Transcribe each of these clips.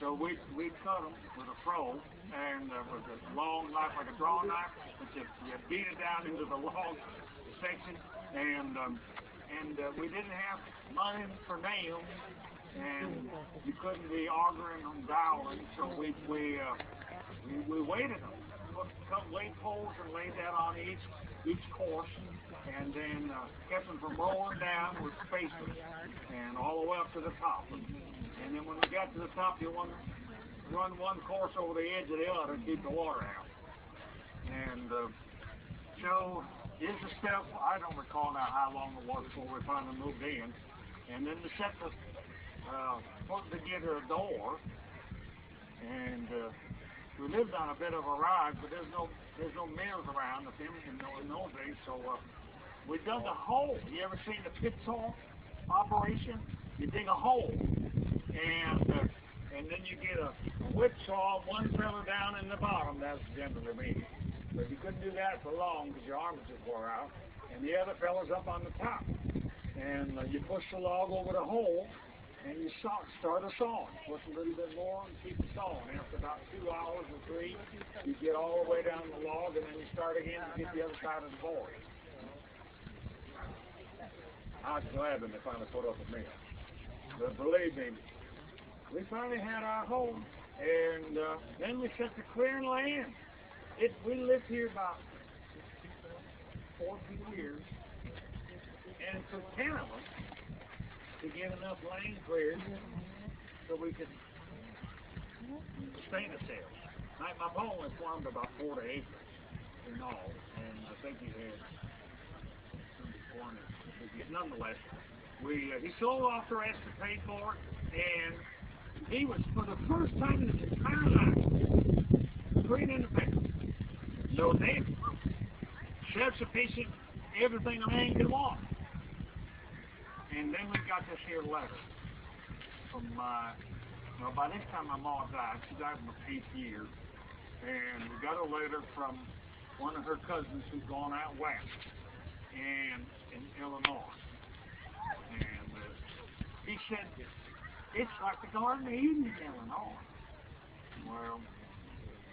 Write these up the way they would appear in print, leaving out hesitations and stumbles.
So we cut them with a fro and with a long knife, like a draw knife, but you beat it down into the long section, and we didn't have money for nails, and you couldn't be arguing on doweling, so we weighted them. Cut weight poles and laid that on each course, and then kept them from rolling down with spacers, and all the way up to the top. And then when we got to the top, you run one course over the edge of the other to keep the water out. And so here's the step. I don't recall now how long it was before we finally moved in. And then to set the put together a door, and we lived on a bit of a rise, but there's no mills around in those days. So we dug a hole. You ever seen the pit saw operation? You dig a hole, and then you get a whip saw, one fella down in the bottom. That's generally me. But you couldn't do that for long because your arms would wore out. And the other fella's up on the top. And you push the log over the hole, and you start a sawing. Push a little bit more and keep the sawing. After about 2 hours or 3, you get all the way down the log, and then you start again to get the other side of the board. I was glad when they finally put up with me. But believe me, we finally had our home, and then we set to clearing land. We lived here about 14 years, and it took 10 of us to get enough land cleared so we could sustain ourselves. My pa only farmed about 40 acres in all, and I think he had nonetheless, he sold off the rest to pay for it, and he was, for the first time in his entire life, pretty independent. No neighbor, self-sufficient, everything a man could want. And then we got this here letter from by this time my mom died. She died in the 8th year, and we got a letter from one of her cousins who'd gone out west and in Illinois. And he said, it's like the Garden of Eden in Illinois. Well,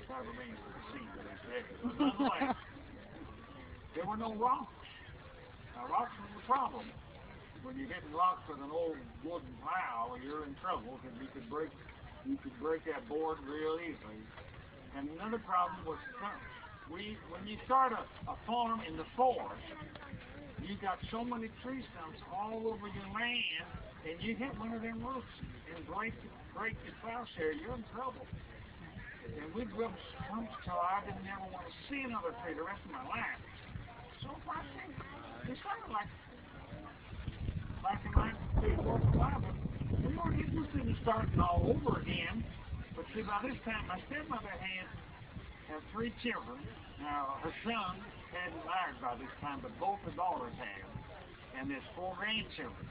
that remains to be seen, but they said. But nonetheless, there were no rocks. Now, rocks was the problem. When you're hitting rocks with an old wooden plow, you're in trouble because you could break that board real easily. And another problem was stumps. When you start a farm in the forest, you got so many tree stumps all over your land, and you hit one of them roots and break your plowshare, you're in trouble. And we'd rub stumps till I didn't ever want to see another tree the rest of my life. So it sounded like in my Bible, we weren't interested in starting all over again. But see, by this time, my stepmother had 3 children. Now, her son hadn't married by this time, but both her daughters had. And there's 4 grandchildren.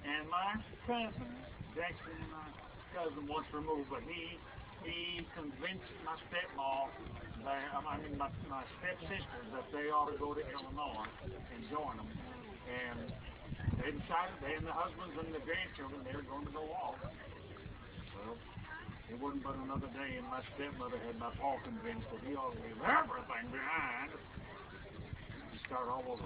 And my cousin, actually my cousin once removed, but he convinced my stepmom, my stepsister, that they ought to go to Illinois and join them. And they decided, they and the husbands and the grandchildren, they were going to go off. Well, it wasn't but another day, and my stepmother had my pa convinced that he ought to leave everything behind and start all over.